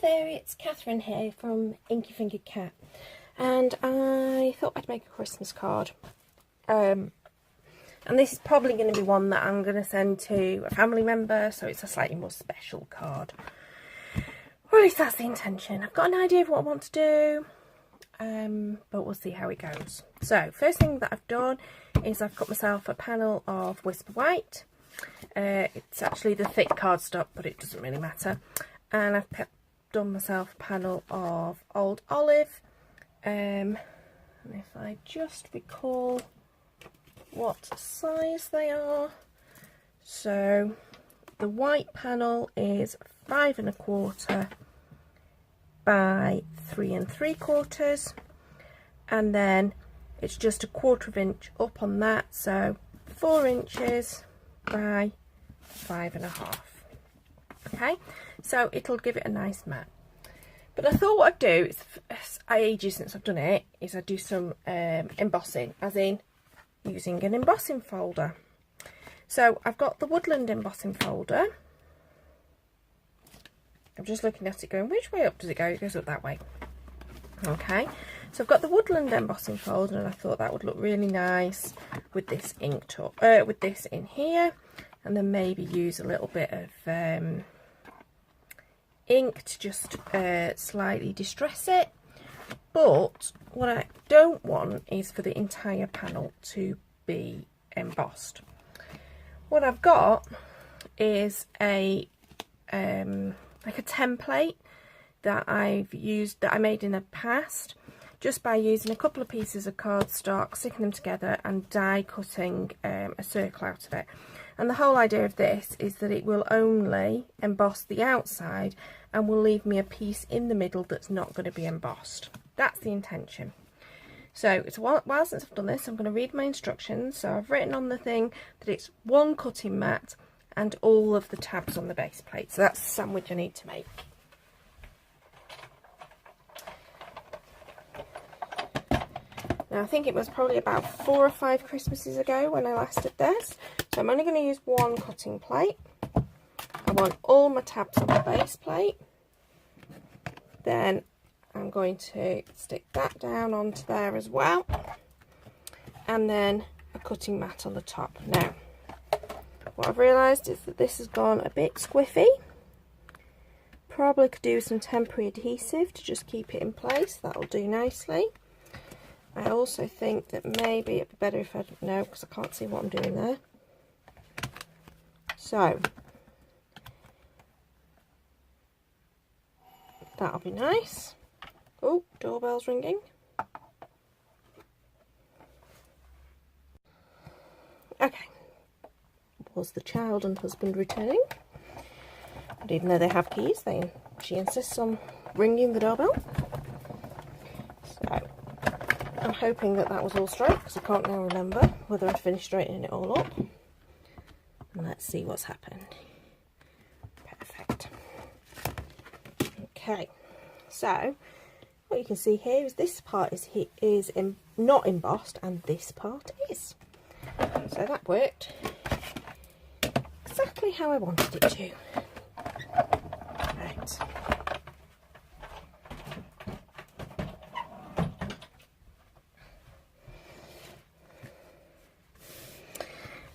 there, it's Catherine here from Inky Fingered Cat, and I thought I'd make a Christmas card. And this is probably going to be one that I'm going to send to a family member, so it's a slightly more special card. Or at least that's the intention. I've got an idea of what I want to do, but we'll see how it goes. So, first thing that I've done is I've got myself a panel of Whisper White. It's actually the thick cardstock, but it doesn't really matter. And I've done myself a panel of Old Olive. And if I just recall what size they are. So the white panel is 5 1/4 by 3 3/4, and then it's just 1/4 inch up on that, so 4 inches by 5 1/2. Okay, so it'll give it a nice mat. But I thought what I'd do, it's ages since I've done it, is I'd do some embossing, as in using an embossing folder. So I've got the Woodland embossing folder. I'm just looking at it going, which way up does it go? It goes up that way. Okay, so I've got the Woodland embossing folder, and I thought that would look really nice with this inked up, with this in here, and then maybe use a little bit of ink to just slightly distress it. But what I don't want is for the entire panel to be embossed. What I've got is a like a template that I've used, that I made in the past, just by using a couple of pieces of cardstock, sticking them together and die cutting a circle out of it. And the whole idea of this is that it will only emboss the outside and will leave me a piece in the middle that's not going to be embossed. That's the intention. So it's a while since I've done this. I'm going to read my instructions. So I've written on the thing that it's 1 cutting mat and all of the tabs on the base plate. So that's the sandwich I need to make. Now I think it was probably about 4 or 5 Christmases ago when I last did this. So I'm only going to use 1 cutting plate. I want all my tabs on the base plate. Then I'm going to stick that down onto there as well. And then a cutting mat on the top. Now, what I've realised is that this has gone a bit squiffy. Probably could do some temporary adhesive to just keep it in place. That'll do nicely. I also think that maybe it'd be better if I don't know, because I can't see what I'm doing there. So that'll be nice. Oh, doorbell's ringing. Okay. Was the child and husband returning? But even though they have keys, she insists on ringing the doorbell. So I'm hoping that that was all straight, because I can't now remember whether I'd finished straightening it all up. And let's see what's happened. Perfect. Okay, so what you can see here is this part is not embossed, and this part is. So that worked exactly how I wanted it to. Right.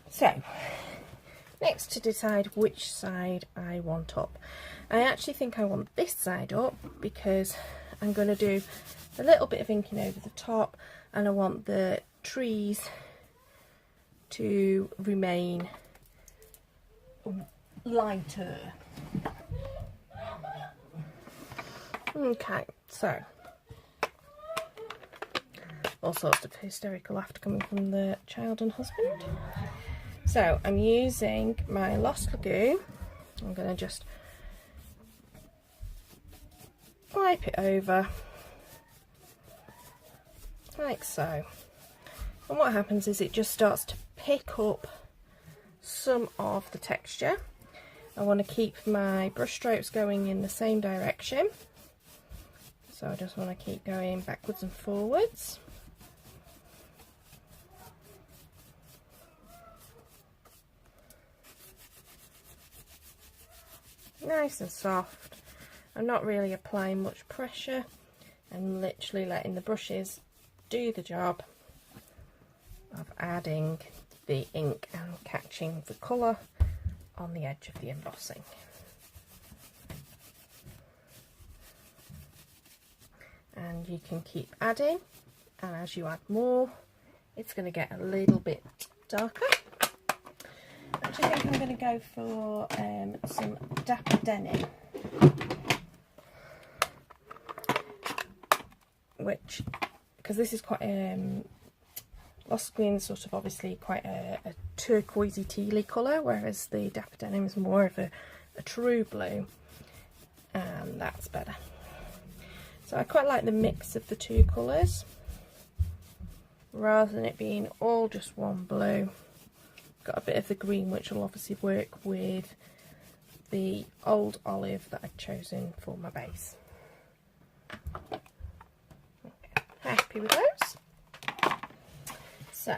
So, next to decide which side I want up. I actually think I want this side up because I'm going to do a little bit of inking over the top, and I want the trees to remain lighter. Okay, so all sorts of hysterical laughter coming from the child and husband. So I'm using my Lost Lagoon. I'm going to just wipe it over like so. And what happens is it just starts to pick up some of the texture. I want to keep my brush strokes going in the same direction. So I just want to keep going backwards and forwards. Nice and soft. I'm not really applying much pressure. I'm literally letting the brushes do the job of adding the ink and catching the colour on the edge of the embossing. And you can keep adding, and as you add more it's going to get a little bit darker. Actually, I think I'm going to go for some Dapper Denim, which, because this is quite Lost Green, sort of obviously quite a turquoisey tealy colour, whereas the Dapper Denim is more of a true blue, and that's better. So I quite like the mix of the two colours, rather than it being all just one blue. Got a bit of the green, which will obviously work with the old olive that I've chosen for my base. Okay, happy with those. So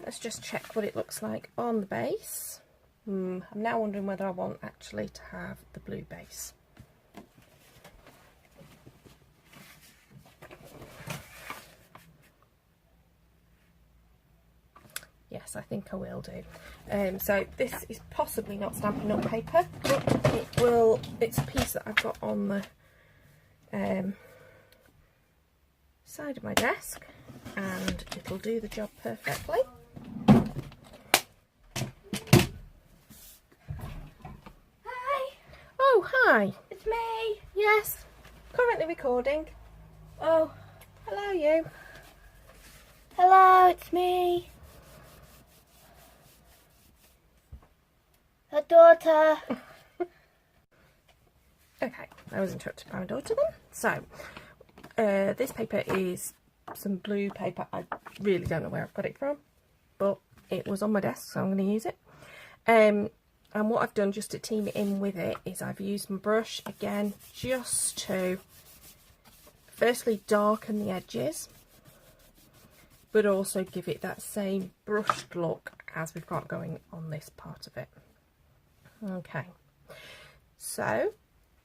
let's just check what it looks like on the base. I'm now wondering whether I want actually to have the blue base. Yes, I think I will do. So this is possibly not Stampin' Up paper, but it's a piece that I've got on the side of my desk, and it'll do the job perfectly. Hi! Oh, hi! It's me! Yes, currently recording. Oh, Hello, you. hello, it's me. Her daughter. Okay, I was interrupted by my daughter then. So, this paper is some blue paper. I really don't know where I've got it from, but it was on my desk, so I'm going to use it. And what I've done just to team it in with it is I've used my brush again just to firstly darken the edges, but also give it that same brushed look as we've got going on this part of it. Okay, so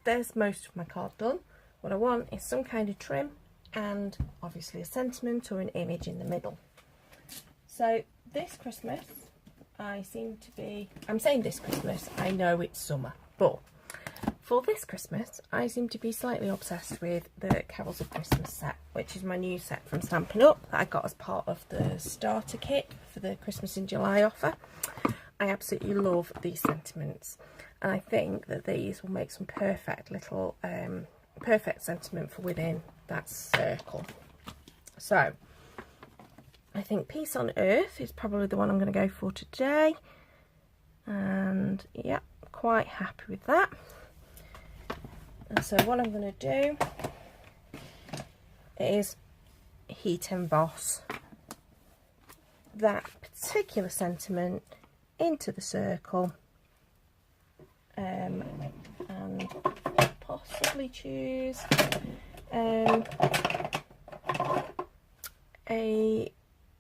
there's most of my card done. What I want is some kind of trim and obviously a sentiment or an image in the middle. So this Christmas I'm saying this Christmas, I know it's summer, but for this Christmas I seem to be slightly obsessed with the Carols of Christmas set, which is my new set from Stampin' Up that I got as part of the starter kit for the Christmas in July offer. I absolutely love these sentiments, and I think that these will make some perfect little perfect sentiment for within that circle. So I think Peace on Earth is probably the one I'm going to go for today, and yeah, quite happy with that. And so what I'm going to do is heat emboss that particular sentiment into the circle, and possibly choose a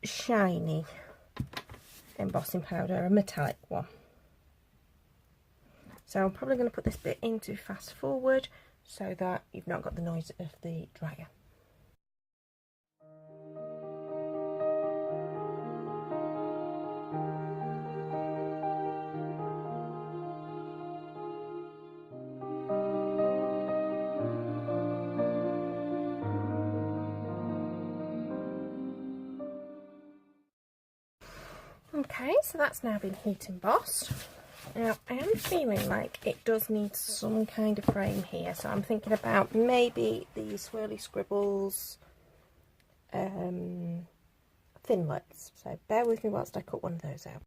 shiny embossing powder, a metallic one. So I'm probably going to put this bit into fast forward so that you've not got the noise of the dryer. Okay, so that's now been heat embossed. Now I am feeling like it does need some kind of frame here, so I'm thinking about maybe the Swirly Scribbles thinlets. So bear with me whilst I cut one of those out.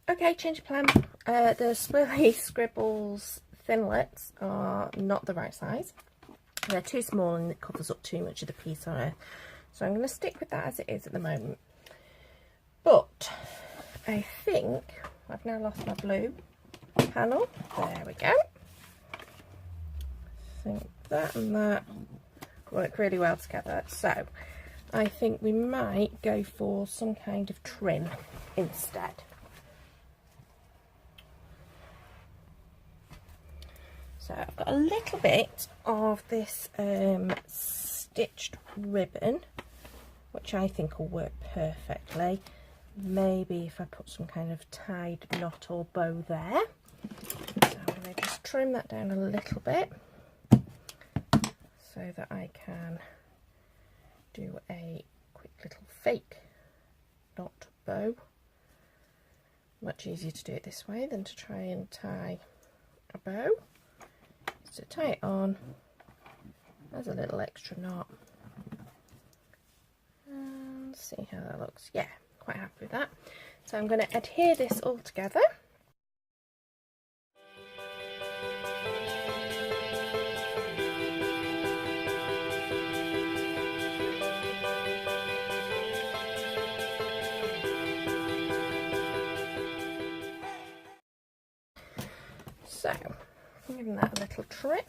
Okay, change of plan. The Swirly Scribbles thinlets are not the right size. They're too small and it covers up too much of the piece on Earth. So I'm going to stick with that as it is at the moment. But I think I've now lost my blue panel. There we go. I think that and that work really well together. So I think we might go for some kind of trim instead. So I've got a little bit of this stitched ribbon, which I think will work perfectly. Maybe if I put some kind of tied knot or bow there. So I'm going to just trim that down a little bit so that I can do a quick little fake knot bow. Much easier to do it this way than to try and tie a bow. So tie it on, there's a little extra knot, and see how that looks. Yeah, quite happy with that. So I'm going to adhere this all together. So, giving that a little trim.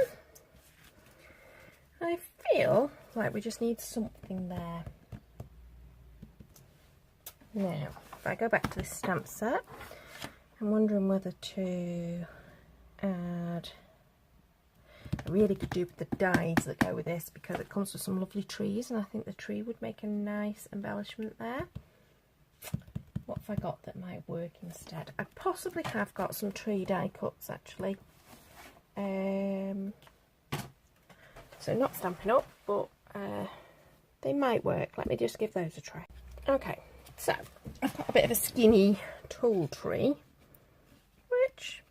I feel like we just need something there. Now, if I go back to this stamp set, I'm wondering whether to add, I really could do with the dies that go with this, because it comes with some lovely trees, and I think the tree would make a nice embellishment there. What have I got that might work instead? I possibly have got some tree die cuts actually. So not Stampin' Up, but they might work. Let me just give those a try. Okay, so I've got a bit of a skinny tall tree, which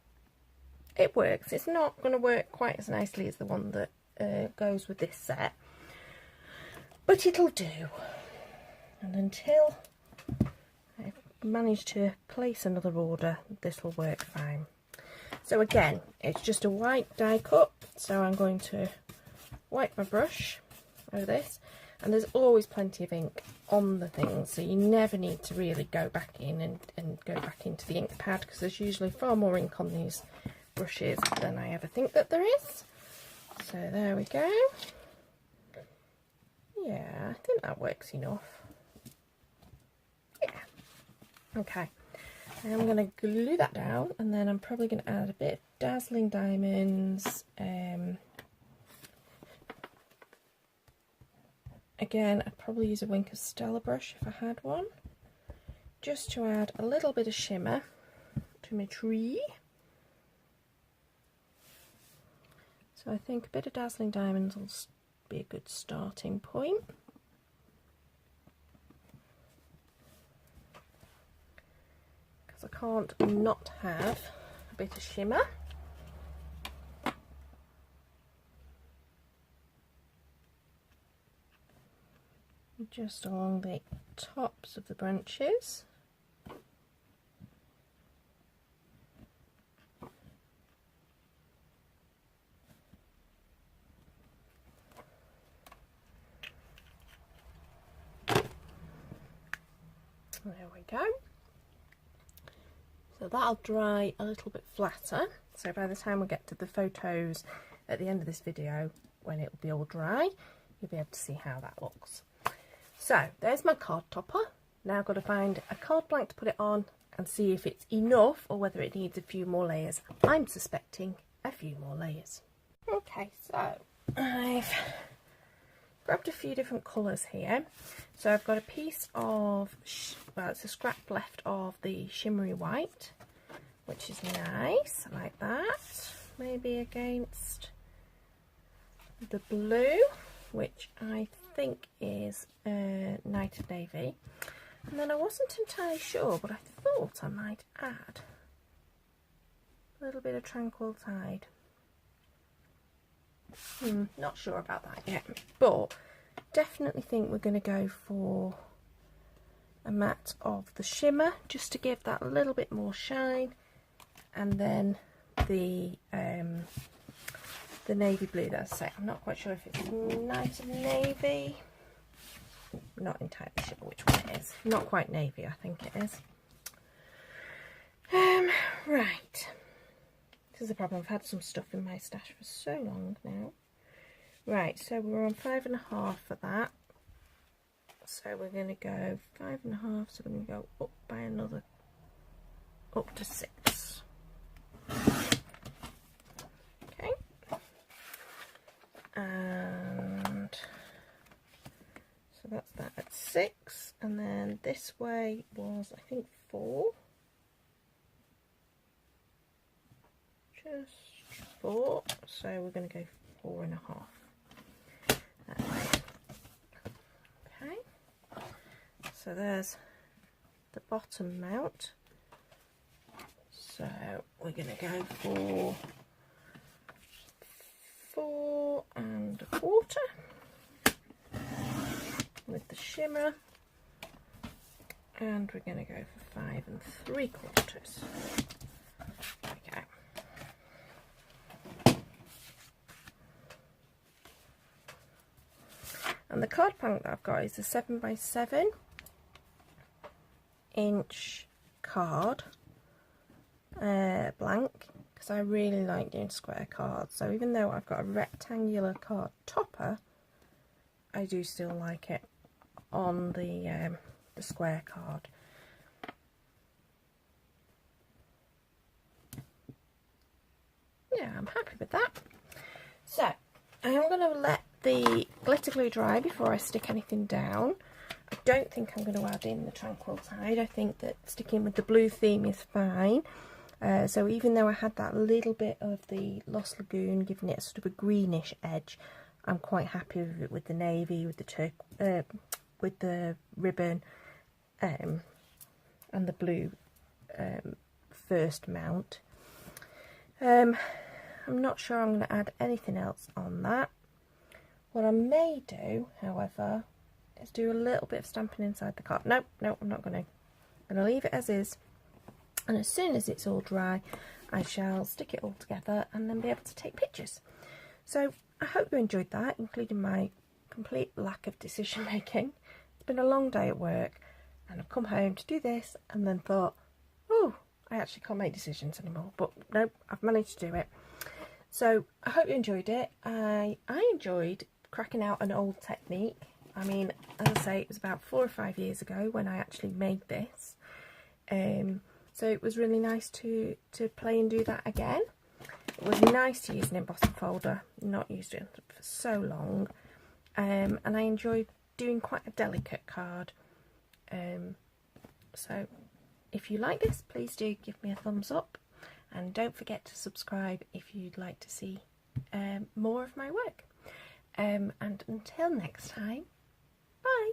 it works. It's not going to work quite as nicely as the one that goes with this set, but it'll do. And until I've managed to place another order, this will work fine. So again, it's just a white die cut, so I'm going to wipe my brush over this, and there's always plenty of ink on the thing, so you never need to really go back in and go back into the ink pad, because there's usually far more ink on these brushes than I ever think that there is. So there we go. Yeah, I think that works enough. Yeah. Okay. I'm going to glue that down, and then I'm probably going to add a bit of Dazzling Diamonds. Again, I'd probably use a Wink of Stella brush if I had one, just to add a little bit of shimmer to my tree. So I think a bit of Dazzling Diamonds will be a good starting point. Because I can't not have a bit of shimmer. Just along the tops of the branches. There we go. So that'll dry a little bit flatter. So by the time we get to the photos at the end of this video, when it will be all dry, you'll be able to see how that looks. So there's my card topper. Now I've got to find a card blank to put it on and see if it's enough or whether it needs a few more layers. I'm suspecting a few more layers. Okay, so I've grabbed a few different colours here. So I've got a piece of, well, it's a scrap left of the shimmery white, which is nice. I like that. Maybe against the blue, which I think is Night of Navy. And then I wasn't entirely sure, but I thought I might add a little bit of Tranquil Tide. Not sure about that yet, but definitely think we're going to go for a matte of the shimmer, just to give that a little bit more shine, and then the navy blue that I say. I'm not quite sure if it's Night of Navy. Not entirely sure which one it is. Not quite navy, I think it is. Right. This is the problem. I've had some stuff in my stash for so long now. Right, so we're on 5.5 for that. So we're going to go 5.5. So we're going to go up by another, up to 6. Okay, and then this way was, I think, 4. Just 4, so we're going to go 4.5 that way. Okay, so there's the bottom mount, so we're going to go for 4.25 with the shimmer, and we're going to go for 5.75. Okay. And the card plank that I've got is a 7x7 inch card blank, because I really like doing square cards. So even though I've got a rectangular card topper, I do still like it on the square card. Yeah, I'm happy with that. So I'm going to let the glitter glue dry before I stick anything down. I don't think I'm going to add in the Tranquil Tide. I think that sticking with the blue theme is fine. So even though I had that little bit of the Lost Lagoon giving it a sort of a greenish edge, I'm quite happy with it, with the navy, with the with the ribbon, and the blue first mount. I'm not sure I'm going to add anything else on that. What I may do, however, is do a little bit of stamping inside the card. No, I'm not going to. I'm going to leave it as is, and as soon as it's all dry, I shall stick it all together and then be able to take pictures. So I hope you enjoyed that, including my complete lack of decision making. It's been a long day at work, and I've come home to do this and then thought, oh, I actually can't make decisions anymore. But no, I've managed to do it. So I hope you enjoyed it. I enjoyed cracking out an old technique. I mean, as I say, it was about 4 or 5 years ago when I actually made this. So it was really nice to play and do that again. It was nice to use an embossing folder, not used it for so long. And I enjoyed doing quite a delicate card. So if you like this, please do give me a thumbs up. And don't forget to subscribe if you'd like to see more of my work. And until next time, bye!